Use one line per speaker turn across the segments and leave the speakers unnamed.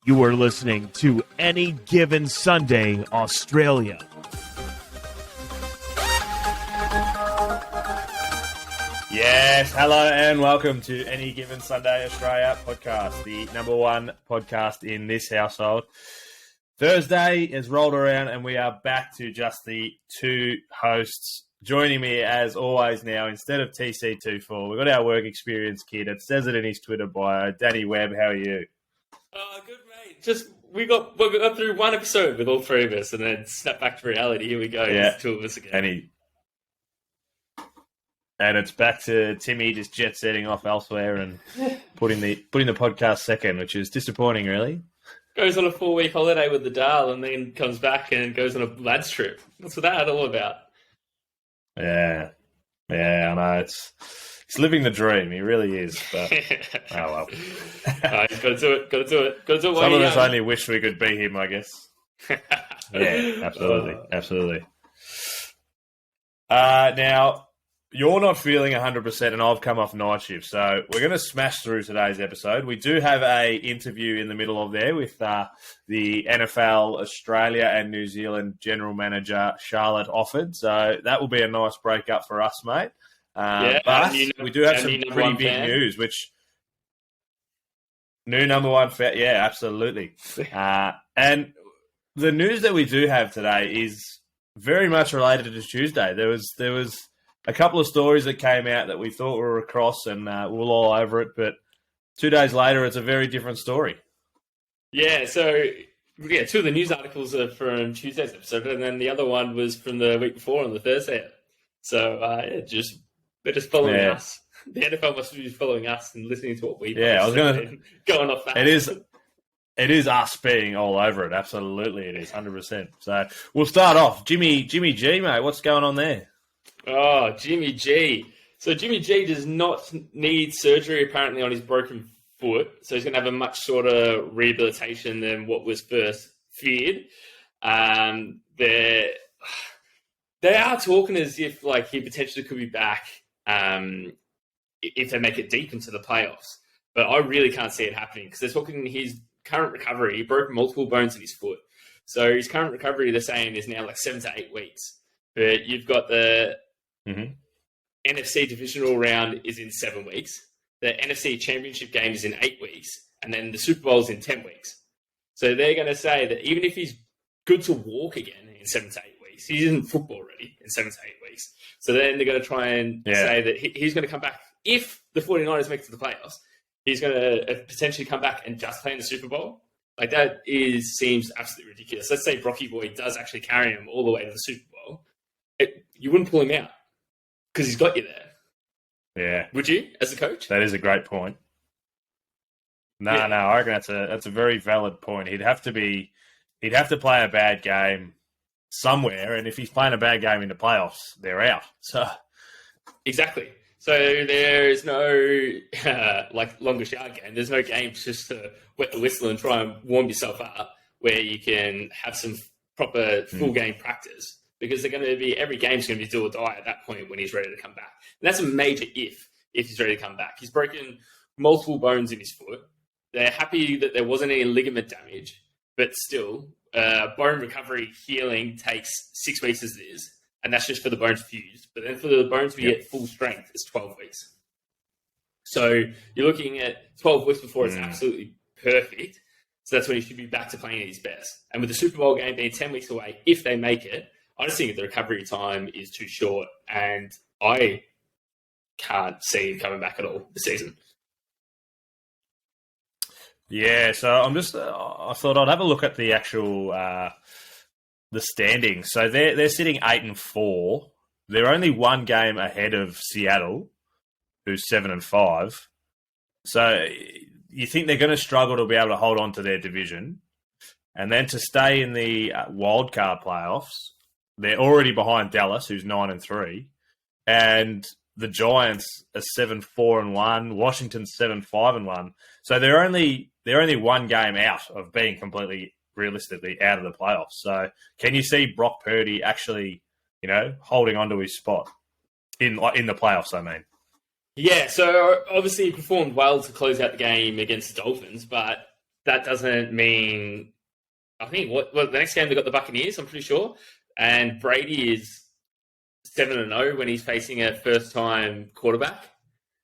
You are listening to Any Given Sunday, Australia.
Yes, hello and welcome to Any Given Sunday Australia podcast, the number one podcast in this household. Thursday has rolled around and we are back to just the two hosts. Joining me as always now, instead of TC24, we've got our work experience kid. It says it in his Twitter bio. Danny Webb, how are you?
Good, mate. Just we got through one episode with all three of us, and then snap back to reality. Here we go.
Yeah,
It's two of us again.
And it's back to Timmy just jet setting off elsewhere and putting the podcast second, which is disappointing, really.
Goes on a 4-week holiday with the Dal, and then comes back and goes on a lads trip. What's that all about?
Yeah, I know. It's living the dream. He really is. But oh well.
He's got to do it. Got to do it.
Some of us only wish we could be him, I guess. Yeah, absolutely. Now, you're not feeling 100%, and I've come off night shift, so we're going to smash through today's episode. We do have a interview in the middle of there with the NFL Australia and New Zealand General Manager Charlotte Offord, so that will be a nice break-up for us, mate. But we do have some pretty big news, which... New number one fan, yeah, absolutely. And the news that we do have today is very much related to Tuesday. There was a couple of stories that came out that we thought were across, and we're all over it. But 2 days later, it's a very different story.
Yeah, so two of the news articles are from Tuesday's episode, and then the other one was from the week before on the Thursday. So they're just following us. The NFL must be following us and listening to what we
I was
going off that.
It is us being all over it. Absolutely, it is 100%. So we'll start off. Jimmy G, mate, what's going on there?
Oh, Jimmy G. So Jimmy G does not need surgery apparently on his broken foot. So he's going to have a much shorter rehabilitation than what was first feared. They are talking as if he potentially could be back if they make it deep into the playoffs. But I really can't see it happening because they're talking his current recovery. He broke multiple bones in his foot. So his current recovery, they're saying, is now 7 to 8 weeks. But you've got the NFC divisional round is in 7 weeks. The NFC championship game is in 8 weeks. And then the Super Bowl is in 10 weeks. So they're going to say that even if he's good to walk again in 7 to 8 weeks, he isn't football ready in 7 to 8 weeks. So then they're going to try and say that he's going to come back. If the 49ers make it to the playoffs, he's going to potentially come back and just play in the Super Bowl. Seems absolutely ridiculous. Let's say Brocky Boy does actually carry him all the way to the Super Bowl. You wouldn't pull him out because he's got you there.
Yeah.
Would you, as a coach?
That is a great point. No, I reckon that's a very valid point. He'd have to play a bad game somewhere, and if he's playing a bad game in the playoffs, they're out. So
exactly. So there is no longer shower game. There's no games just to wet the whistle and try and warm yourself up where you can have some proper full game practice. Because every game's going to be do or die at that point when he's ready to come back. And that's a major if he's ready to come back. He's broken multiple bones in his foot. They're happy that there wasn't any ligament damage, but still, bone recovery healing takes 6 weeks as it is. And that's just for the bones fused. But then for the bones to be at full strength, it's 12 weeks. So you're looking at 12 weeks before it's absolutely perfect. So that's when he should be back to playing at his best. And with the Super Bowl game being 10 weeks away, if they make it, I just think the recovery time is too short, and I can't see him coming back at all this season.
Yeah, so I thought I'd have a look at the actual the standings. So they're sitting 8-4. They're only one game ahead of Seattle, who's 7-5. So you think they're going to struggle to be able to hold on to their division, and then to stay in the wildcard playoffs. They're already behind Dallas, who's 9-3, and the Giants are 7-4-1. Washington's 7-5-1. So they're only one game out of being completely realistically out of the playoffs. So can you see Brock Purdy actually, holding on to his spot in the playoffs? I mean,
Yeah, so obviously he performed well to close out the game against the Dolphins, but that doesn't mean. I think the next game they got the Buccaneers, I'm pretty sure, and Brady is 7-0 when he's facing a first-time quarterback.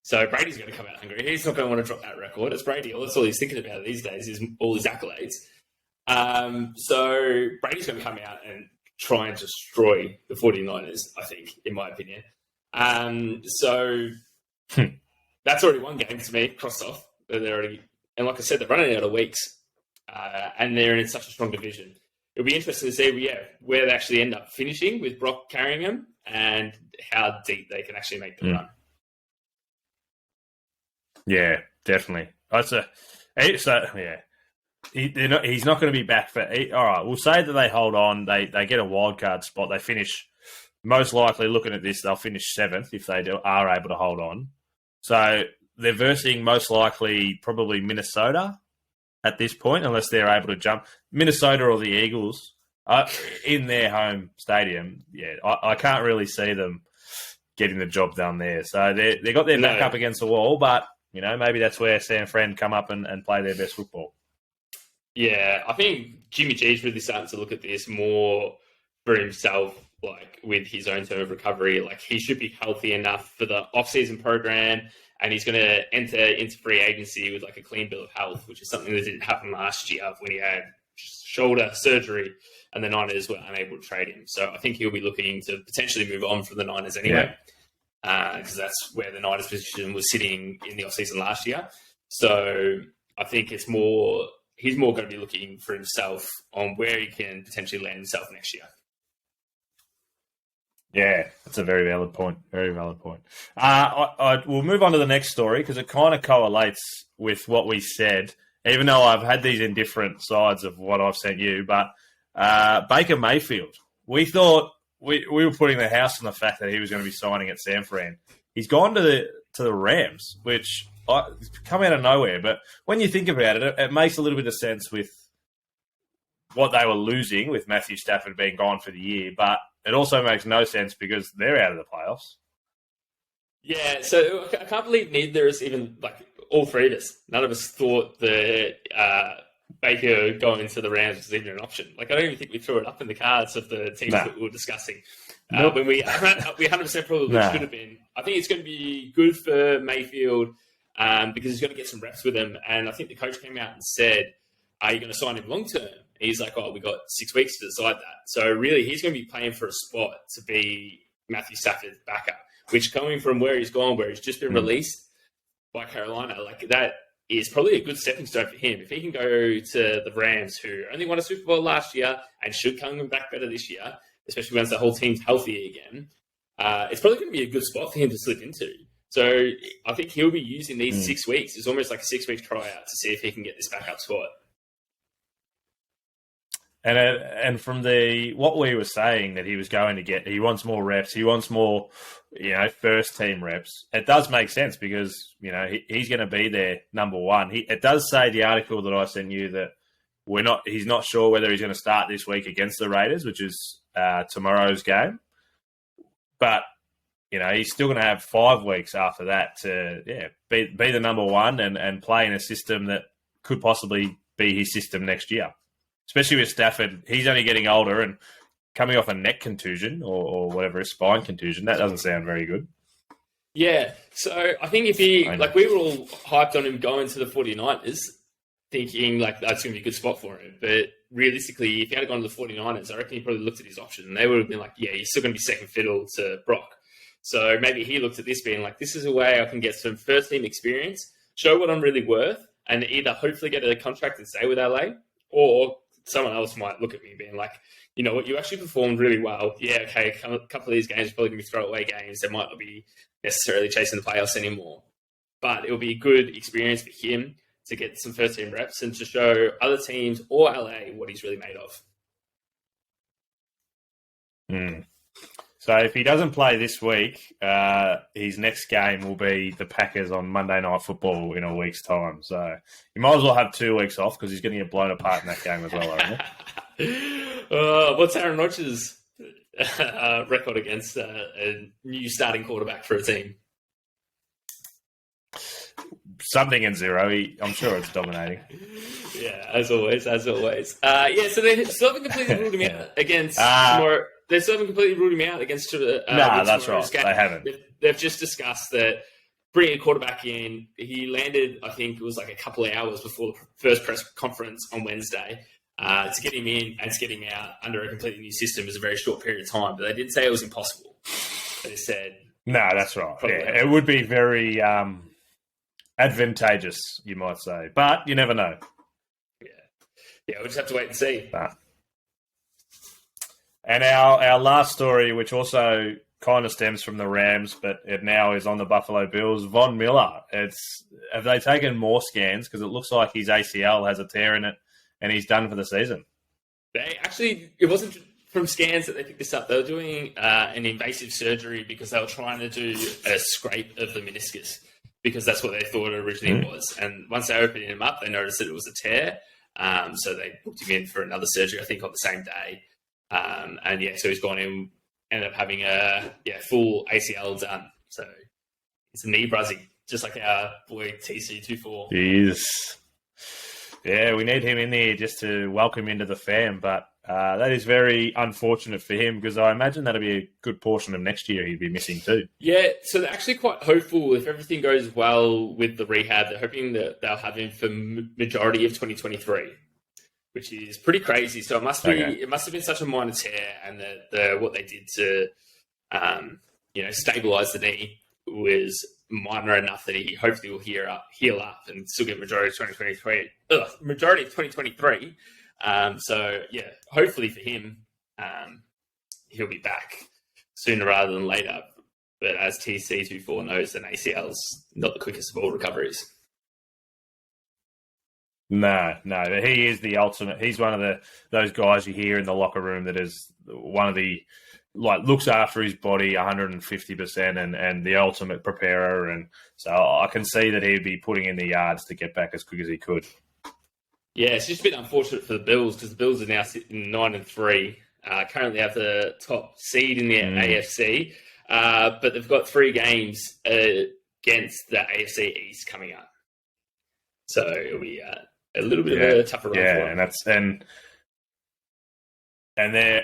So Brady's going to come out hungry. He's not going to want to drop that record. It's Brady. That's all he's thinking about these days is all his accolades. So Brady's going to come out and try and destroy the 49ers, I think, in my opinion. So that's already one game to me, crossed off. They're already, and like I said, they're running out of weeks, and they're in such a strong division. It'll be interesting to see, where they actually end up finishing with Brock carrying them and how deep they can actually make the run.
Yeah, definitely. He's not going to be back for. All right, we'll say that they hold on. They get a wild card spot. They finish. Most likely, looking at this, they'll finish 7th if they are able to hold on. So they're versing most likely probably Minnesota at this point, unless they're able to jump Minnesota or the Eagles in their home stadium. Yeah, I can't really see them getting the job done there. So they got their back up against the wall, but maybe that's where San Fran come up and play their best football.
Yeah, I think Jimmy G's really starting to look at this more for himself, like with his own term of recovery. Like he should be healthy enough for the off-season program, and he's going to enter into free agency with like a clean bill of health, which is something that didn't happen last year when he had shoulder surgery and the Niners were unable to trade him. So I think he'll be looking to potentially move on from the Niners anyway, because that's where the Niners position was sitting in the off-season last year. So I think he's more going to be looking for himself on where he can potentially land himself next year.
Yeah, that's a very valid point. Very valid point. We'll move on to the next story because it kind of correlates with what we said, even though I've had these in different sides of what I've sent you. But Baker Mayfield, we thought we were putting the house on the fact that he was going to be signing at San Fran. He's gone to the Rams, which come out of nowhere. But when you think about it, it makes a little bit of sense with what they were losing with Matthew Stafford being gone for the year. But it also makes no sense because they're out of the playoffs.
Yeah, so I can't believe neither is even, like, all three of us. None of us thought that Baker going to the Rams was even an option. Like, I don't even think we threw it up in the cards of the teams that we were discussing. When we 100% probably should have been. I think it's going to be good for Mayfield because he's going to get some reps with him. And I think the coach came out and said, are you going to sign him long term? He's like, we got 6 weeks to decide that. So really, he's going to be playing for a spot to be Matthew Stafford's backup, which coming from where he's gone, where he's just been released by Carolina, like that is probably a good stepping stone for him. If he can go to the Rams, who only won a Super Bowl last year and should come back better this year, especially once the whole team's healthy again, it's probably going to be a good spot for him to slip into. So I think he'll be using these 6 weeks. It's almost like a 6-week tryout to see if he can get this backup spot.
And from what we were saying that he was going to get, he wants more reps, he wants more, first team reps. It does make sense because he's going to be there number one. It does say the article that I sent you that he's not sure whether he's going to start this week against the Raiders, which is tomorrow's game. But he's still going to have 5 weeks after that to be the number one and play in a system that could possibly be his system next year. Especially with Stafford, he's only getting older and coming off a neck contusion or whatever, a spine contusion. That doesn't sound very good.
Yeah, so I think if we were all hyped on him going to the 49ers, thinking like that's going to be a good spot for him. But realistically, if he had gone to the 49ers, I reckon he probably looked at his option and they would have been like, yeah, he's still going to be second fiddle to Brock. So maybe he looked at this being like, this is a way I can get some first team experience, show what I'm really worth, and either hopefully get a contract and stay with LA, or someone else might look at me being like, you know what, you actually performed really well. Yeah, okay, a couple of these games are probably going to be throwaway games. They might not be necessarily chasing the playoffs anymore. But it'll be a good experience for him to get some first-team reps and to show other teams or LA what he's really made of.
So if he doesn't play this week, his next game will be the Packers on Monday Night Football in a week's time. So he might as well have 2 weeks off because he's going to get blown apart in that game as well, I reckon.
What's Aaron Rodgers' record against a new starting quarterback for a team?
something and 0. I'm sure it's dominating.
Yeah, as always. So they still haven't completely ruled him out against tomorrow. They still haven't completely ruled him out against.
That's right. They haven't.
They've just discussed that bringing a quarterback in. He landed, I think it was like a couple of hours before the first press conference on Wednesday. To get him in and to get him out under a completely new system is a very short period of time. But they didn't say it was impossible. They said
no, that's right. Yeah, it would be very advantageous, you might say, but you never know.
Yeah, we'll just have to wait and see.
And our last story, which also kind of stems from the Rams, but it now is on the Buffalo Bills, Von Miller. Have they taken more scans? Because it looks like his ACL has a tear in it, and he's done for the season.
It wasn't from scans that they picked this up. They were doing an invasive surgery because they were trying to do a scrape of the meniscus because that's what they thought it originally was. And once they opened him up, they noticed that it was a tear. So they booked him in for another surgery, I think, on the same day. So he's gone in, ended up having a full ACL done. So it's a knee bruising, just like our boy TC24.
Jeez. Yeah, we need him in there just to welcome into the fam, but that is very unfortunate for him because I imagine that'll be a good portion of next year he'd be missing too.
Yeah, so they're actually quite hopeful if everything goes well with the rehab. They're hoping that they'll have him for majority of 2023, which is pretty crazy. So it must have been such a minor tear, and what they did to stabilize the knee was minor enough that he hopefully will heal up and still get majority of 2023. Majority of 2023. Hopefully for him, he'll be back sooner rather than later. But as TC24 knows, an ACL's not the quickest of all recoveries.
No, he is the ultimate. He's one of those guys you hear in the locker room that is one of the looks after his body 150% and the ultimate preparer. And so I can see that he'd be putting in the yards to get back as quick as he could.
Yeah, it's just a bit unfortunate for the Bills because the Bills are now sitting 9-3. Currently have the top seed in the AFC, but they've got 3 games against the AFC East coming up. So it'll be a little bit of a tougher run for them.
And their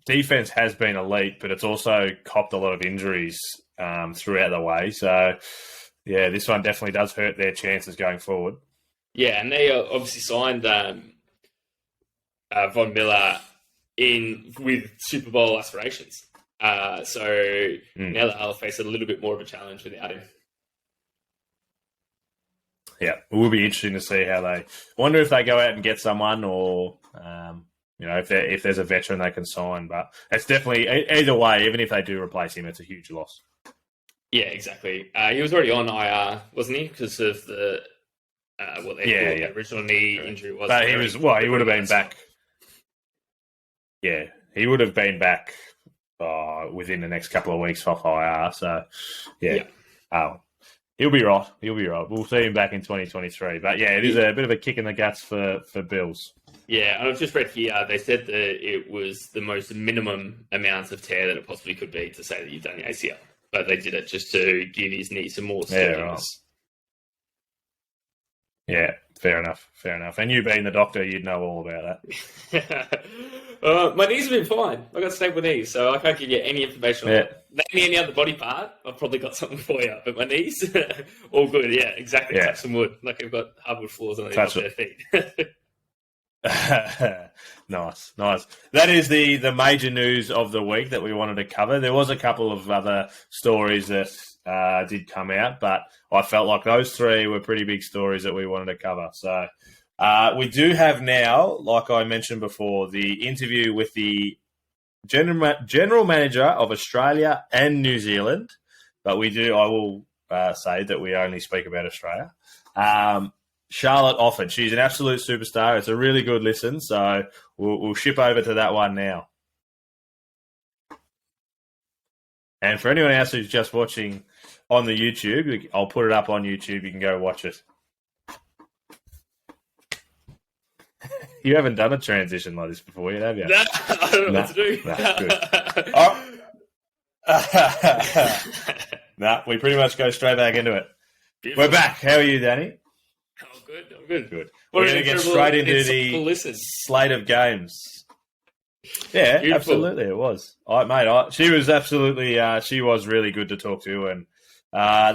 defense has been elite, but it's also copped a lot of injuries throughout the way. So, yeah, this one definitely does hurt their chances going forward.
Yeah, and they obviously signed Von Miller in with Super Bowl aspirations. Now they'll face a little bit more of a challenge without him.
Yeah, it will be interesting to see how they... I wonder if they go out and get someone or... if there's a veteran they can sign, but it's definitely either way. Even if they do replace him, it's a huge loss.
Yeah, exactly. He was already on IR, wasn't he? Because of the the original knee injury was.
But he would have been back. Yeah, he would have been back within the next couple of weeks off IR. So he'll be right. We'll see him back in 2023. But yeah, it is a bit of a kick in the guts for Bills.
Yeah, and I've just read here, they said that it was the most minimum amount of tear that it possibly could be to say that you've done the ACL. But they did it just to give his knee some more sturdiness.
Yeah, fair enough. And you being the doctor, you'd know all about
that. My knees have been fine. I've got stable knees, so I can't give you any information on that. Maybe any other body part, I've probably got something for you. But my knees, all good. Yeah, exactly. Yeah. Touch some wood. Like I've got hardwood floors on their feet.
Nice. That is the major news of the week that we wanted to cover. There was a couple of other stories that did come out, but I felt like those 3 were pretty big stories that we wanted to cover. So we do have now, like I mentioned before, the interview with the general manager of Australia and New Zealand, but I will say that we only speak about Australia. Charlotte Offord. She's an absolute superstar. It's a really good listen, so we'll ship over to that one now. And for anyone else who's just watching on the YouTube, I'll put it up on YouTube. You can go watch it. You haven't done a transition like this before yet, have you?
No, I don't know what to do.
Good. We pretty much go straight back into it. We're back. How are you, Danny?
Oh, good. I'm good.
Good.
What
We're
an
going to get
incredible,
straight into the
insightful listen.
slate of games. Yeah,
Beautiful.
absolutely, it was. She was absolutely. She was really good to talk to, and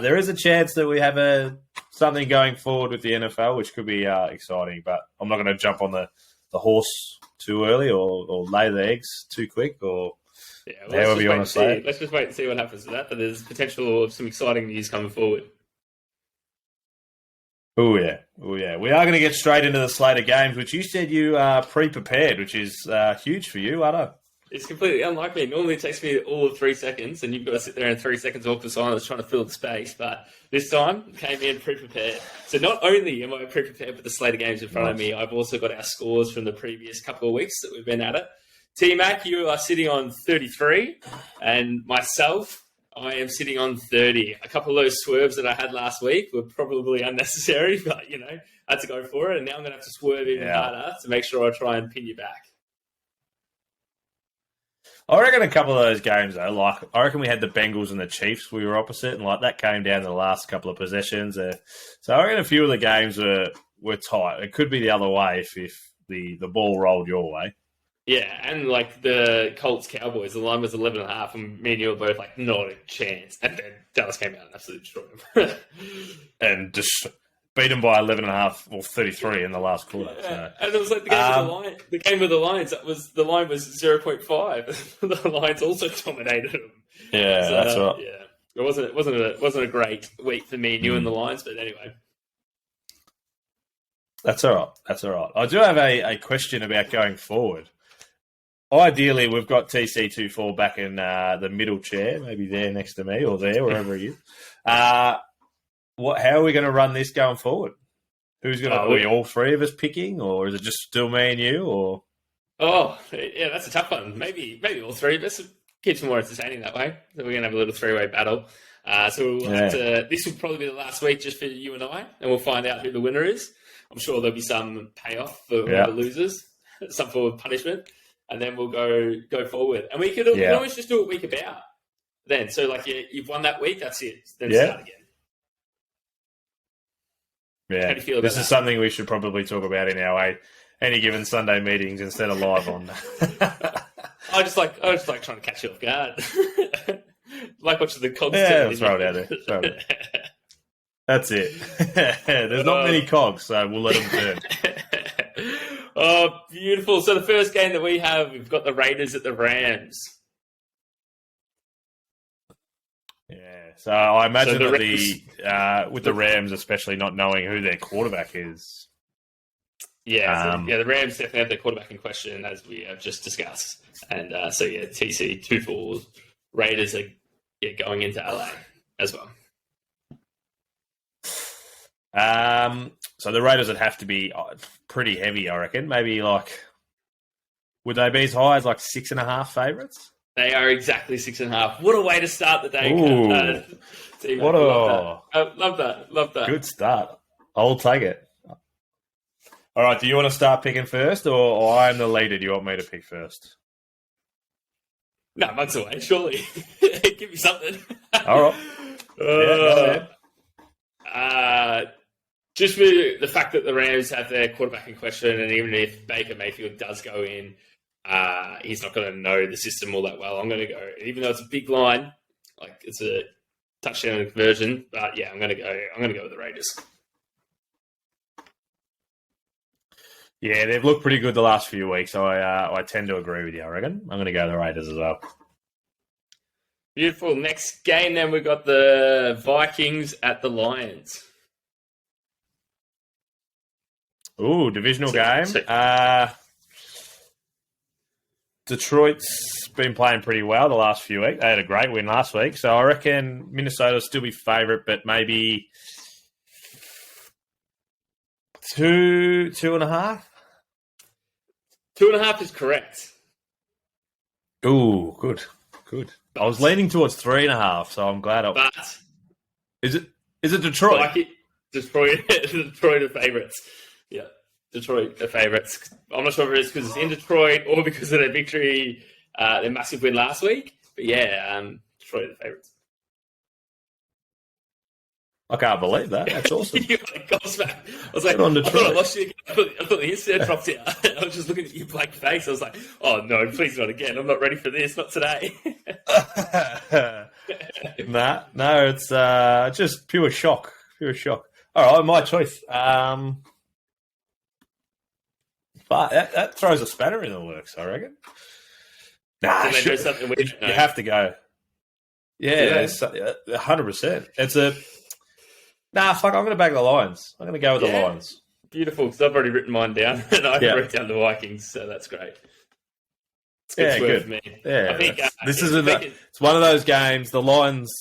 there is a chance that we have something going forward with the NFL, which could be exciting. But I'm not going to jump on the horse too early or lay the eggs too quick, or however you want to say it.
Let's just wait and see what happens with that. But there's potential of some exciting news coming forward.
Oh yeah. We are going to get straight into the slate of games, which you said you are pre-prepared, which is huge for you, I know.
It's completely unlike me. Normally it takes me all of 3 seconds, and you've got to sit there in 3 seconds awkward silence trying to fill the space. But this time, came in pre-prepared. So not only am I pre-prepared with the slate of games in front of me, I've also got our scores from the previous couple of weeks that we've been at it. T-Mac, you are sitting on 33, and myself, I am sitting on 30. A couple of those swerves that I had last week were probably unnecessary, but, I had to go for it, and now I'm going to have to swerve even harder to make sure I try and pin you back.
I reckon a couple of those games, though, I reckon we had the Bengals and the Chiefs. We were opposite, and that came down to the last couple of possessions. So I reckon a few of the games were tight. It could be the other way if the ball rolled your way.
Yeah, and the Colts-Cowboys, the line was 11.5, and me and you were both not a chance. And then Dallas came out and absolutely destroyed them.
And just beat them by 11.5 or 33 in the last quarter.
Yeah.
So.
And it was like the game with the Lions. The line was 0.5. The Lions also dominated them.
Yeah,
so,
that's right.
Yeah, it wasn't a great week for me and you and the Lions, but anyway.
That's all right. I do have a question about going forward. Ideally, we've got TC24 back in the middle chair, maybe there next to me or there, wherever he is. How are we going to run this going forward? Who's going to? Are we all three of us picking, or is it just still me and you? Or
yeah, that's a tough one. Maybe all three of us. Keeps it more entertaining that way. So we're going to have a little three-way battle. So we'll have to. This will probably be the last week just for you and I, and we'll find out who the winner is. I'm sure there'll be some payoff for the losers, some form of punishment, and then we'll go forward. And we can always just do a week about then. So you've won that week, that's it. Then start again.
Yeah,
how do you feel about
this is something we should probably talk about in our any given Sunday meetings instead of live on.
I just like trying to catch you off guard. Like watching the cogs.
Yeah, throw it out there. That's it. There's not many cogs, so we'll let them turn.
Oh, beautiful. So the first game that we have, we've got the Raiders at the Rams.
Yeah, so I imagine with the Rams, especially not knowing who their quarterback is.
Yeah, the Rams definitely have their quarterback in question, as we have just discussed. And TC 2-4 Raiders are going into LA as well.
So the Raiders would have to be pretty heavy, I reckon. Maybe would they be as high as 6.5 favourites?
They are exactly 6.5. What a way to start the day. Love that.
Good start. I'll take it. All right, do you want to start picking first, or I'm the leader? Do you want me to pick first?
No, months away, surely. Give me something.
All right.
Just for the fact that the Rams have their quarterback in question, and even if Baker Mayfield does go in, he's not going to know the system all that well. I'm going to go, even though it's a big line, it's a touchdown conversion. But yeah, I'm going to go with the Raiders.
Yeah, they've looked pretty good the last few weeks. So I tend to agree with you. I reckon I'm going to go the Raiders as well.
Beautiful. Next game, then we've got the Vikings at the Lions.
Ooh, divisional game. Detroit's been playing pretty well the last few weeks. They had a great win last week. So I reckon Minnesota will still be favourite, but maybe 2.5?
2.5 is correct.
Ooh, good. I was leaning towards 3.5, so I'm glad.
But
is it Detroit?
Detroit are favourites. Yeah, Detroit are favourites. I'm not sure if it's because it's in Detroit or because of their victory, their massive win last week. But yeah, Detroit are the favourites.
I can't believe that. That's awesome.
You got a gobsmack. I was like,
Get on to
I thought I
Troy.
lost you again. I thought the internet dropped out. I was just looking at your blank face. I was like, oh no, please not again. I'm not ready for this. Not today.
No, it's just pure shock. Pure shock. All right, my choice. But that throws a spanner in the works, I reckon. Nah,
Can they do something we don't know?
you have to go. Yeah, 100%. It's a... Nah, fuck, I'm going to back the Lions. I'm going to go with the
Yeah.
Lions.
Beautiful, because I've already written mine down, and I wrote down the Vikings, so that's great. It's good swerve
good.
for me.
Yeah,
I think
this
if
is
they can-
it's one of those games. The Lions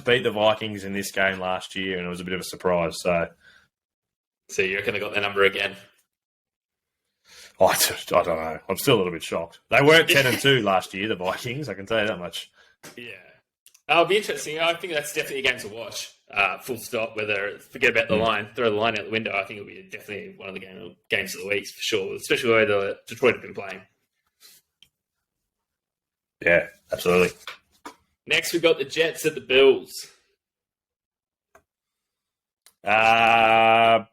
beat the Vikings in this game last year, and it was a bit of a surprise. So
So you reckon they got their number again?
I don't know. I'm still a little bit shocked. They weren't 10-2 last year, the Vikings. I can tell you that much.
Yeah. It'll be interesting. I think that's definitely a game to watch. Full stop. Forget about the line, throw the line out the window. I think it'll be definitely one of the games of the week for sure, especially the way the Detroit have been playing.
Yeah, absolutely.
Next, we've got the Jets at the Bills.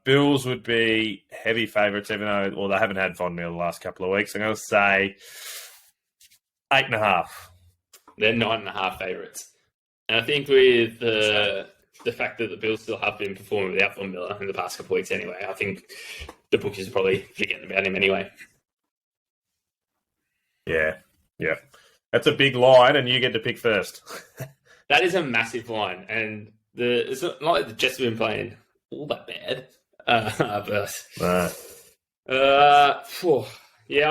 Bills would be heavy favourites, even though they haven't had Von Miller the last couple of weeks. I'm going to say 8.5.
They're 9.5 favourites. And I think with the fact that the Bills still have been performing without Von Miller in the past couple of weeks anyway, I think the bookies are probably forgetting about him anyway.
Yeah. That's a big line, and you get to pick first.
That is a massive line, and it's not like the Jets have been playing all that bad. I'm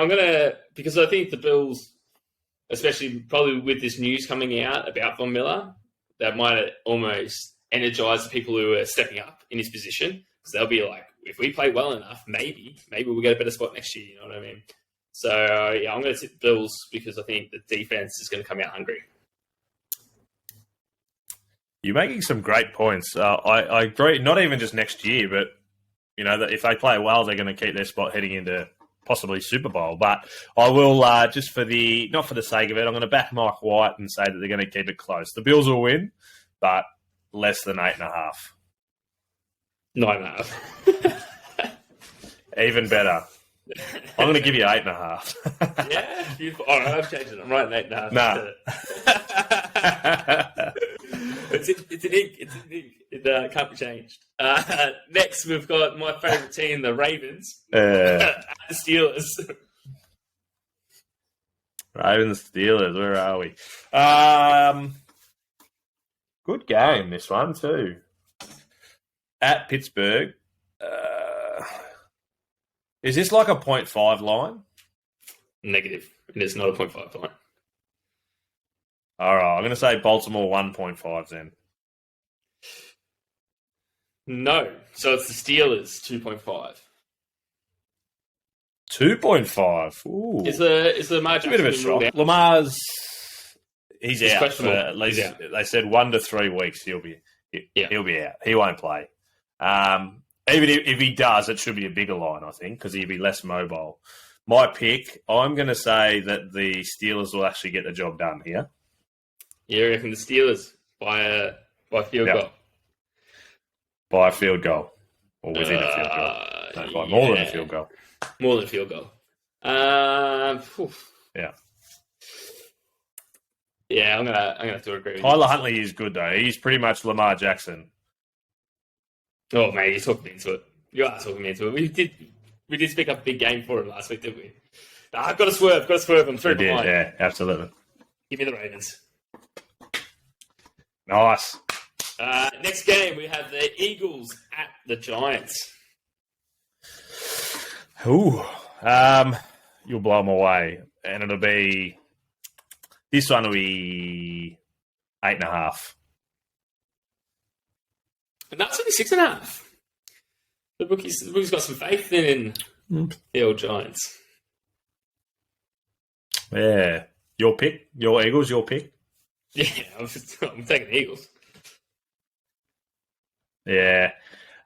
gonna, because I think the Bills, especially probably with this news coming out about Von Miller, that might almost energize the people who are stepping up in his position, because they'll be like, if we play well enough, maybe we'll get a better spot next year. You know what I mean? So I'm going to tip Bills because I think the defense is going to come out hungry.
You're making some great points. I agree. Not even just next year, but that if they play well, they're going to keep their spot heading into possibly Super Bowl. But I will not for the sake of it, I'm going to back Mike White and say that they're going to keep it close. The Bills will win, but less than 8.5.
9.5.
Even better. I'm going to give you 8.5.
Yeah, beautiful. All right, I've changed it. I'm writing 8.5.
Nah.
It's an ink. It can't be changed. Next, we've got my favourite team, the Ravens. The Steelers.
Ravens, Steelers, where are we? Good game, this one, too. At Pittsburgh. Is this like a 0.5 line?
Negative. It is not a 0.5 line.
All right, I'm going to say Baltimore 1.5 then.
No. So it's the Steelers 2.5.
2.5. Ooh.
Is the Lamar
It's a bit of a
Jackson ruled
shock.
out?
He's out for
questionable.
at least,
He's out.
they said 1 to 3 weeks he'll be out. He won't play. Even if he does, it should be a bigger line, I think, because he'll be less mobile. My pick, I'm going to say that the Steelers will actually get the job done here.
You reckon the Steelers by field
Yep.
goal?
By a field goal. Or within a field goal. No, by more than a field goal.
More than a field goal.
Yeah.
Yeah, I'm gonna have to agree with
Tyler
you.
Huntley is good, though. He's pretty much Lamar Jackson.
Oh mate, you're talking me into it. You are talking me into it. We did speak up a big game for him last week, didn't we? I've got to swerve. I'm three
He did,
behind.
yeah, absolutely.
Give me the Ravens.
Nice.
Next game, we have the Eagles at the Giants.
Ooh. You'll blow them away. And it'll be... This one will be 8.5.
And that's only 6.5. The bookies got some faith in the old Giants.
Yeah. Your pick? Your Eagles, your pick?
Yeah, I'm taking the Eagles.
Yeah.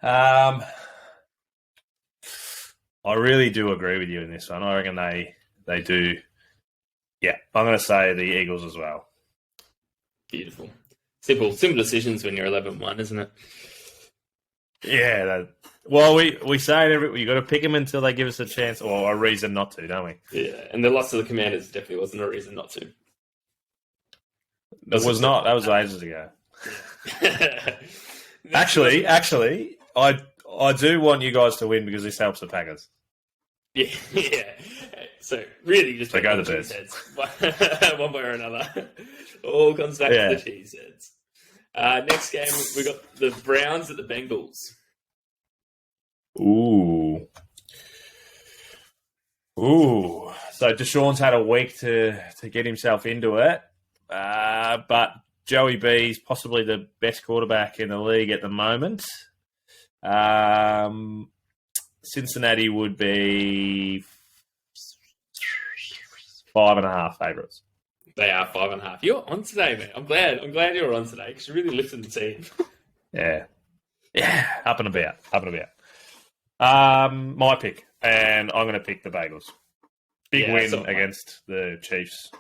I really do agree with you in this one. I reckon they do. Yeah, I'm going to say the Eagles as well.
Beautiful. Simple decisions when you're 11-1, isn't it?
Yeah. Well, we say it you got to pick them until they give us a chance or a reason not to, don't we?
Yeah, and the loss of the Commanders definitely wasn't a reason not to.
It was not. That was ages ago.
Yeah.
Actually, I do want you guys to win because this helps the Packers.
Yeah. So really, just
So go the
cheese heads, one way or another. All comes back to the cheese heads. Next game, we got the Browns at the Bengals.
Ooh. So Deshaun's had a week to get himself into it, but Joey B's possibly the best quarterback in the league at the moment. Cincinnati would be 5.5 favourites.
They are 5.5. You're on today, man. I'm glad you're on today because you really lifted the team.
Yeah, up and about. My pick, and I'm going to pick the Bagels. Big win against the Chiefs.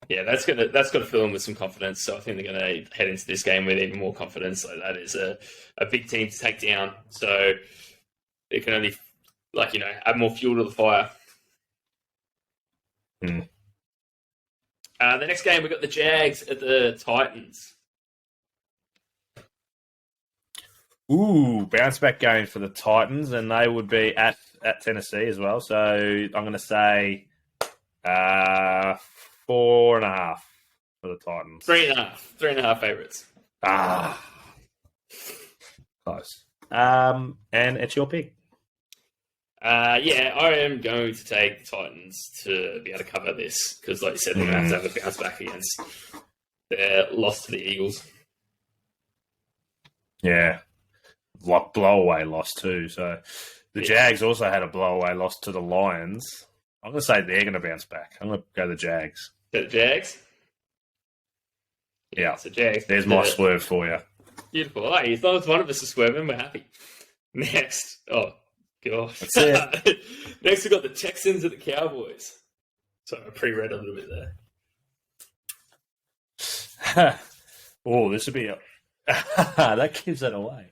Yeah, that's gonna fill them with some confidence. So I think they're gonna head into this game with even more confidence. Like that is a big team to take down. So it can only add more fuel to the fire. The next game we got the Jags at the Titans.
Ooh, bounce back game for the Titans, and they would be at Tennessee as well. So I'm going to say 4.5 for the Titans.
3.5 favorites.
Close. And it's your pick.
I am going to take the Titans to be able to cover this because, like you said, they're going to have a bounce back against their loss to the Eagles.
Yeah. Blow-away loss too. So the Jags also had a blow-away loss to the Lions. I'm going to say they're going to bounce back. I'm going to go the Jags.
The Jags?
Yeah.
So Jags.
There's my swerve for you.
Beautiful. Hey, as long as one of us is swerving, we're happy. Next. Oh, gosh.
That's it.
Next, we've got the Texans at the Cowboys. Sorry, I pre-read a little bit there.
Oh, this would be that gives it away.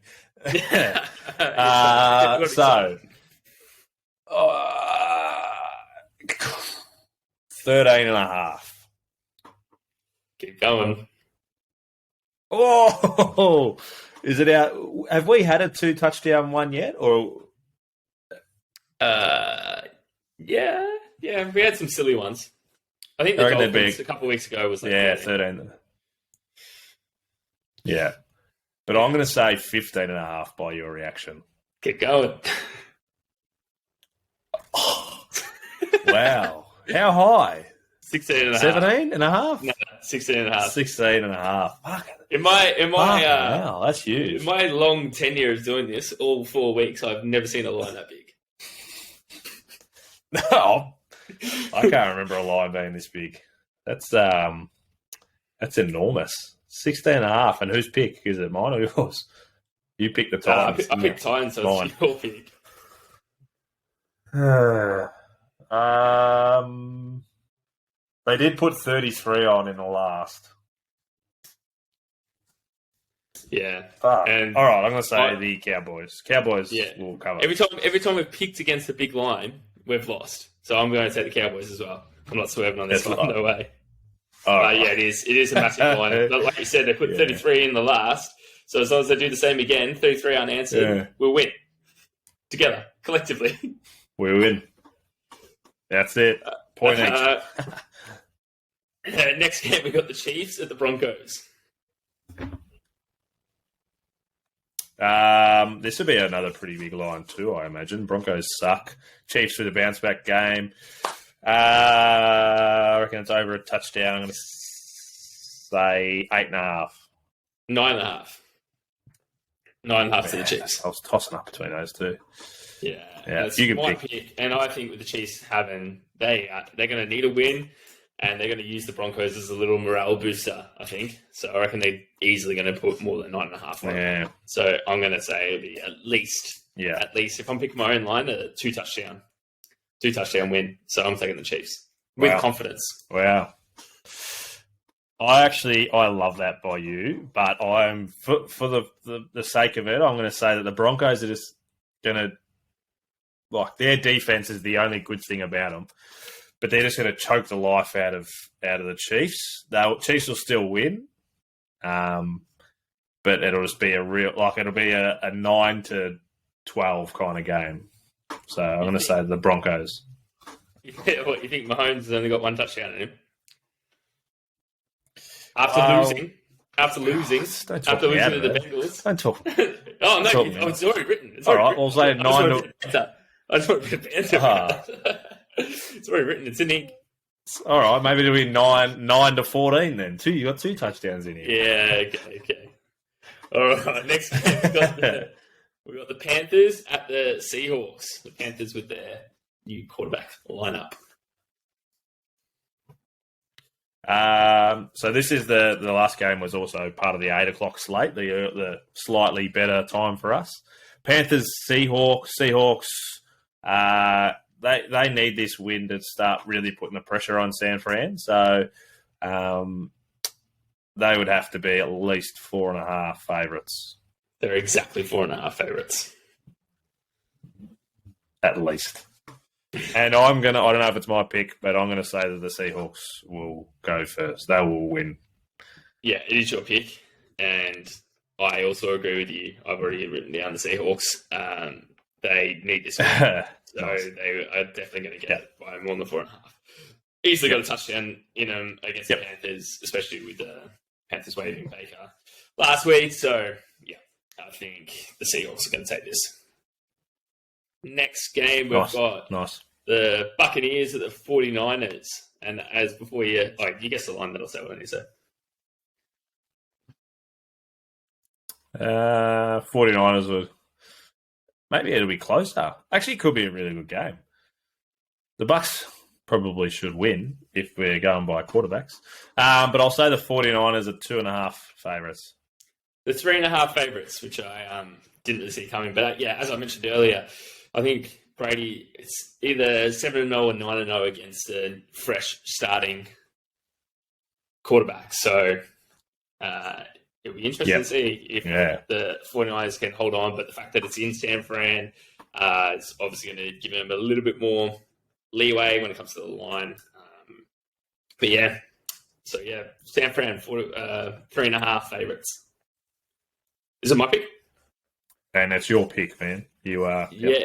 13.5.
Keep going.
Oh, is it out? Have we had a 2-touchdown one yet? Or
yeah, we had some silly ones. I think the Dolphins a couple of weeks ago was
13. Yeah. But I'm going to say 15.5 by your reaction.
Keep going.
Wow. How high?
16.5.
17.5?
No, 16.5.
16.5. Fuck.
Wow,
that's huge.
In my long tenure of doing this, all 4 weeks, I've never seen a line that big.
No. I can't remember a line being this big. That's enormous. 16.5. And whose pick? Is it mine or yours? You picked the Titans.
I picked Titans, so it's your pick.
They did put 33 on in the last.
Yeah.
And all right, I'm going to say the Cowboys. Cowboys will cover.
Every time we've picked against a big line, we've lost. So I'm going to take the Cowboys as well. I'm not swerving on this one. No way. Yeah, it is. It is a massive line. But like you said, they put 33 in the last. So as long as they do the same again, 33 unanswered, we'll win. Together, collectively.
We win. That's it. Point each.
Next game, we got the Chiefs at the Broncos.
This would be another pretty big line too, I imagine. Broncos suck. Chiefs with a bounce back game. I reckon it's over a touchdown. I'm going to say 8.5.
9.5. 9.5 to the Chiefs.
I was tossing up between those two.
Yeah,
that's
you can pick. And I think with the Chiefs they're going to need a win, and they're going to use the Broncos as a little morale booster, I think. So I reckon they're easily going to put more than 9.5 on.
Yeah.
So I'm going to say it'll be at least, if I'm picking my own line, a 2-touchdown win. So I'm taking the Chiefs with confidence.
Wow. I love that by you, but I'm for the sake of it, I'm going to say that the Broncos are just going to their defense is the only good thing about them, but they're just going to choke the life out of the Chiefs. Chiefs will still win, but it'll just be it'll be a 9-12 kind of game. So I'm going to say the Broncos.
What, you think Mahomes has only got one touchdown in him? After losing to the Bengals.
Don't talk.
Oh, no, it's already written.
All right, we'll say 9
to... I just want to put It's already written. It's in ink.
All right, maybe it'll be 9-14 then. You got 2 touchdowns in here.
Yeah, okay. All right, next game, we got the Panthers at the Seahawks. The Panthers with their new quarterback lineup.
So this is the last game was also part of the 8 o'clock slate, the slightly better time for us. Panthers, Seahawks. They need this win to start really putting the pressure on San Fran. So they would have to be at least 4.5 favourites.
They're exactly 4.5 favourites.
At least. And I don't know if it's my pick, but I'm gonna say that the Seahawks will go first. They will win.
Yeah, it is your pick, and I also agree with you. I've already written down the Seahawks. They need this win, so nice. They are definitely going to get it by more than 4.5. Easily got a touchdown in them against the Panthers, especially with the Panthers waiving Baker last week. So yeah, I think the Seahawks are going to take this. Next game, we've got the Buccaneers at the 49ers. And as before you guess the line that I'll say what I need to say.
49ers would. Maybe it'll be closer. Actually, it could be a really good game. The Bucs probably should win if we're going by quarterbacks. But I'll say the 49ers are 2.5 favourites.
The 3.5 favourites, which I didn't really see coming. But yeah, as I mentioned earlier, I think Brady, it's either 7-0 or 9-0 against a fresh starting quarterback. So it'll be interesting to see if the 49ers can hold on. But the fact that it's in San Fran is obviously going to give them a little bit more leeway when it comes to the line. But yeah, so yeah, San Fran, 3.5 favourites. Is it my pick?
And it's your pick, man. You are.
Yeah,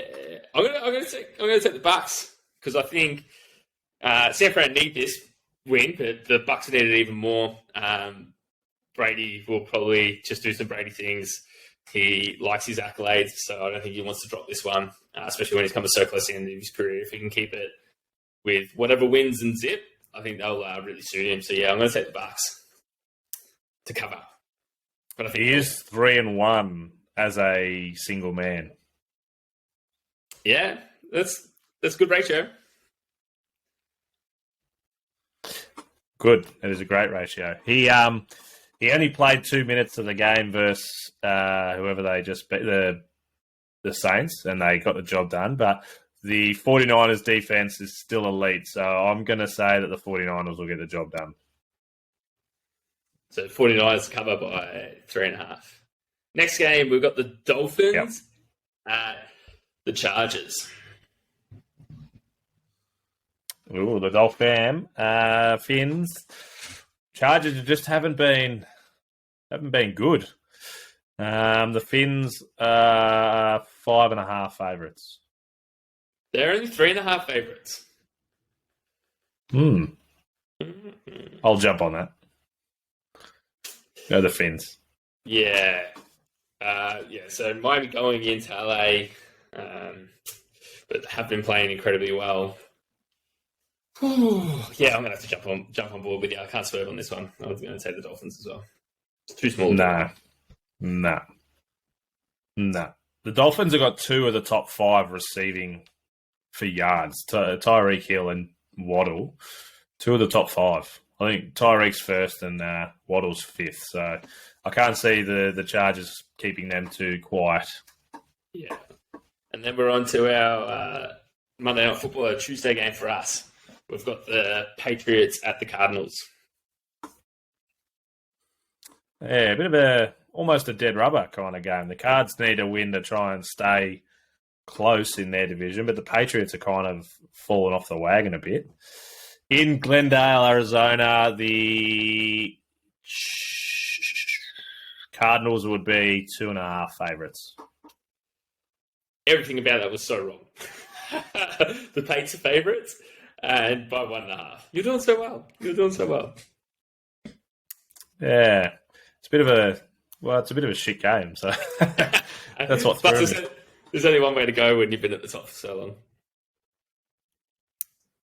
I'm gonna take the Bucs because I think San Fran need this win, but the Bucs need it even more. Brady will probably just do some Brady things. He likes his accolades, so I don't think he wants to drop this one, especially when he's coming so close to the end of his career. If he can keep it with whatever wins and zip, I think they'll really suit him. So yeah, I'm going to take the Bucs to cover. But I think
he is 3-1 as a single man.
Yeah, that's a good ratio.
Good. It is a great ratio. He only played 2 minutes of the game versus whoever they just beat, the Saints, and they got the job done. But the 49ers defense is still elite, so I'm going to say that the 49ers will get the job done.
So 49ers cover by 3.5. Next game, we've got the Dolphins at the Chargers.
Ooh, the Dolphins. Fins. Chargers just haven't been good. The Fins are 5.5 favourites.
They're only 3.5 favourites.
I'll jump on that. Go the Fins.
Yeah. So Miami going into LA, but have been playing incredibly well. Yeah, I'm gonna have to jump on board with you. I can't swerve on this one. I was going to take the Dolphins as well. It's too small.
Nah. The Dolphins have got 2 of the top 5 receiving for yards. Tyreek Hill and Waddle, 2 of the top 5. I think Tyreek's first and Waddle's 5th. So I can't see the Chargers keeping them too quiet.
Yeah. And then we're on to our Monday Night Football, Tuesday game for us. We've got the Patriots at the Cardinals.
Yeah, a bit of almost a dead rubber kind of game. The Cards need a win to try and stay close in their division, but the Patriots are kind of falling off the wagon a bit. In Glendale, Arizona, the Cardinals would be 2.5 favourites.
Everything about that was so wrong. The Pates are favourites, and by 1.5. You're doing so well.
Yeah, it's a bit of a shit game. So that's what threw me.
There's only one way to go when you've been at the top for so long.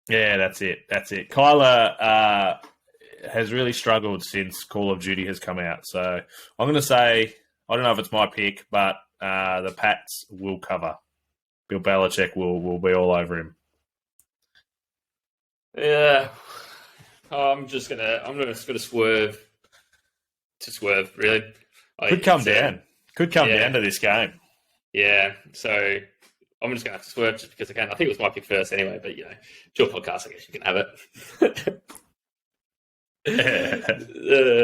Yeah, that's it. Kyler has really struggled since Call of Duty has come out. So I'm going to say, I don't know if it's my pick, but the Pats will cover. Bill Belichick will be all over him.
Yeah, I'm just gonna swerve to swerve. Really,
Could come down to this game.
Yeah, so I'm just gonna have to swerve just because I can. I think it was my pick first anyway, but it's your podcast. I guess you can have it.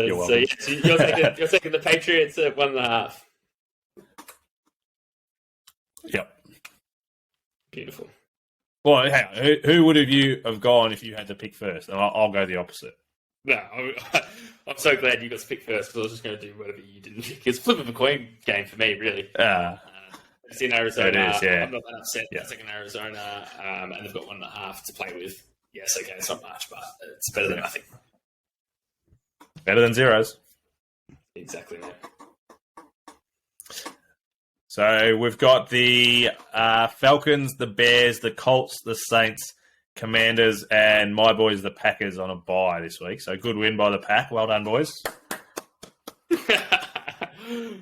You're welcome.
So you're taking the Patriots at 1.5.
Yep.
Beautiful.
Well, hang on. Who would you have gone if you had to pick first? And I'll go the opposite.
No, I'm so glad you got to pick first because I was just going to do whatever you didn't pick. It's flip of a coin game for me, really. It's in Arizona.
It is, yeah.
I'm not that upset. Yeah. It's in Arizona, and they've got 1.5 to play with. Yes, okay, it's not much, but it's better than nothing.
Better than zeros.
Exactly, mate.
So we've got the Falcons, the Bears, the Colts, the Saints, Commanders, and my boys, the Packers, on a bye this week. So good win by the Pack. Well done, boys.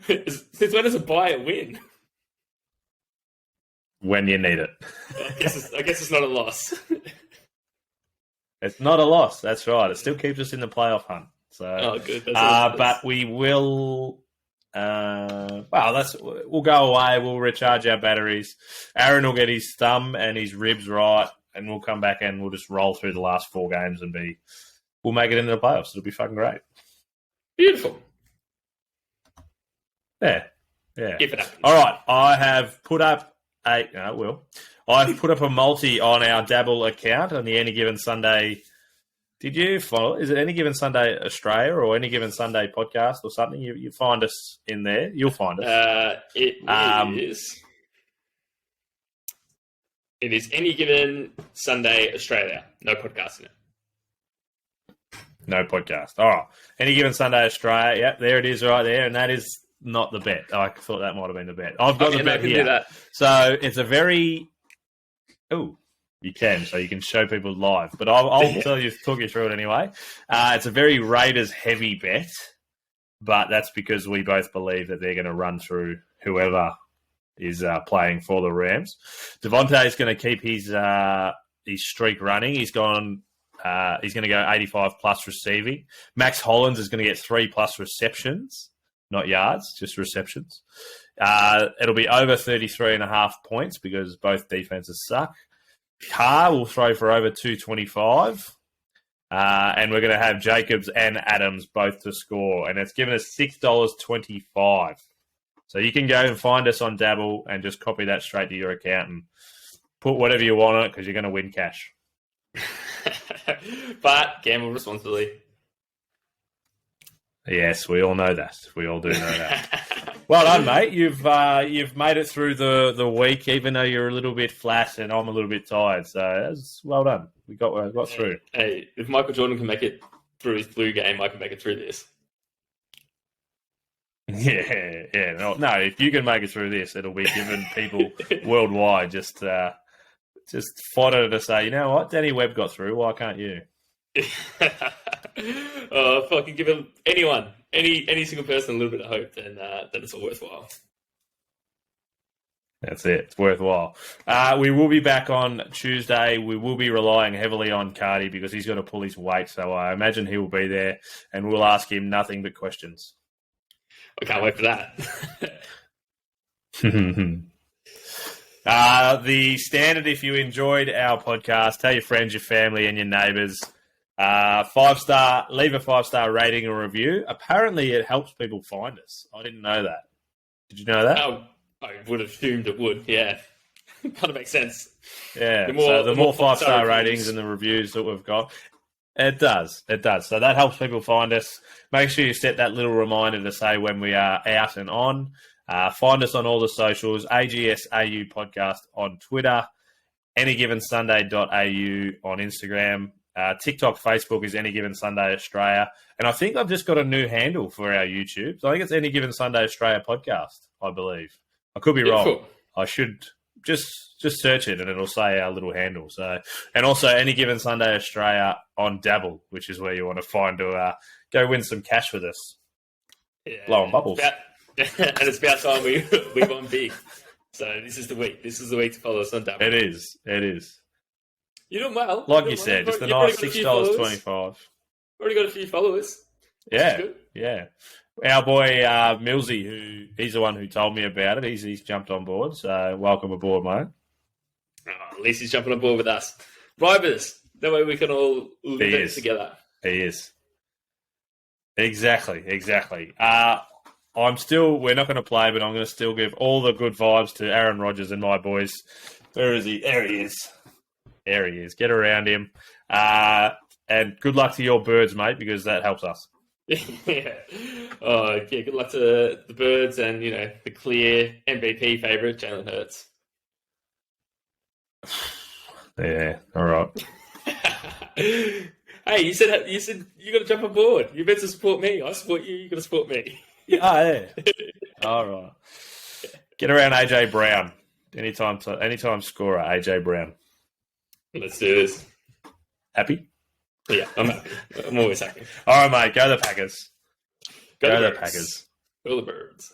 Since when does a bye a win?
When you need it.
I guess it's not a loss.
It's not a loss. That's right. It still keeps us in the playoff hunt. So,
good.
But we will. We'll go away. We'll recharge our batteries. Aaron will get his thumb and his ribs right, and we'll come back and we'll just roll through the last 4 games and we'll make it into the playoffs. It'll be fucking great.
Beautiful.
Yeah.
If it happens.
All right. I have put up I've put up a multi on our Dabble account on the Any Given Sunday. Did you follow? Is it Any Given Sunday Australia or Any Given Sunday podcast or something? You find us in there. You'll find us.
It is Any Given Sunday Australia. No podcast in it.
No podcast. All right. Any Given Sunday Australia. Yep, there it is right there. And that is not the bet. I thought that might have been the bet. I've got the bet here. So it's a very... Oh, you can. So you can show people live. But I'll talk you through it anyway. It's a very Raiders-heavy bet. But that's because we both believe that they're going to run through whoever is playing for the Rams. Devontae is going to keep his streak running. He's going to go 85 plus receiving. Max Hollins is going to get 3 plus receptions, not yards, just receptions. It'll be over 33.5 points because both defenses suck. Carr will throw for over 225. And we're going to have Jacobs and Adams both to score. And it's given us $6.25. So you can go and find us on Dabble and just copy that straight to your account and put whatever you want on it because you're going to win cash.
But gamble responsibly.
Yes, we all know that. We all do know that. Well done, mate. You've made it through the week, even though you're a little bit flat and I'm a little bit tired. So that's well done. We got through.
Hey, if Michael Jordan can make it through his blue game, I can make it through this.
Yeah. No, if you can make it through this, it'll be given people worldwide just fodder to say, you know what, Danny Webb got through. Why can't you?
If I can give him any single person a little bit of hope, then it's all worthwhile.
That's it. It's worthwhile. We will be back on Tuesday. We will be relying heavily on Cardi because he's got to pull his weight. So I imagine he will be there, and we'll ask him nothing but questions.
I can't wait for that.
The standard, if you enjoyed our podcast, tell your friends, your family, and your neighbours. 5-star, leave a 5-star rating or review. Apparently, it helps people find us. I didn't know that. Did you know that?
I would have assumed it would, yeah. Kind of makes sense.
Yeah,
The more-
so the
the
more
more
5-star
five-star
ratings
reviews.
and the reviews that we've got, it does. So that helps people find us. Make sure you set that little reminder to say when we are out and on. Find us on all the socials, AGSAU Podcast on Twitter, anygivensunday.au on Instagram. TikTok, Facebook is Any Given Sunday Australia. And I think I've just got a new handle for our YouTube. So I think it's Any Given Sunday Australia Podcast, I believe. I could be wrong.
Cool.
I should just search it and it'll say our little handle. So, and also Any Given Sunday Australia on Dabble, which is where you want to find to go win some cash with us.
Yeah.
Blowing bubbles.
And it's about time we won big. So this is the week. This is the week to follow us on Dabble.
It is.
You're doing well.
Like
You're
you
doing
said,
well.
just a
You've already
nice
got a few followers.
$6.25.
Already got a few followers.
Yeah,
Good.
yeah. Our boy Millsy, he's the one who told me about it. He's jumped on board. So welcome aboard, mate.
Oh, at least he's jumping on board with us. Bribe us. That way we can all live
He
it
is.
together.
He is. Exactly. We're not going to play, but I'm going to still give all the good vibes to Aaron Rodgers and my boys. Where is he? There he is. Get around him. And good luck to your birds, mate, because that helps us.
Yeah. Oh, yeah. Good luck to the Birds and, the clear MVP favourite, Jalen Hurts.
Yeah, all right.
Hey, you said you got to jump on board. You meant to support me. I support you. You got to support me.
Yeah. All right. Get around AJ Brown. Anytime scorer, AJ Brown.
Let's do this.
Happy?
Yeah, I'm happy. I'm always happy.
All right, mate. Go the Packers.
Go the
the
Birds.
Packers.
Go the Birds.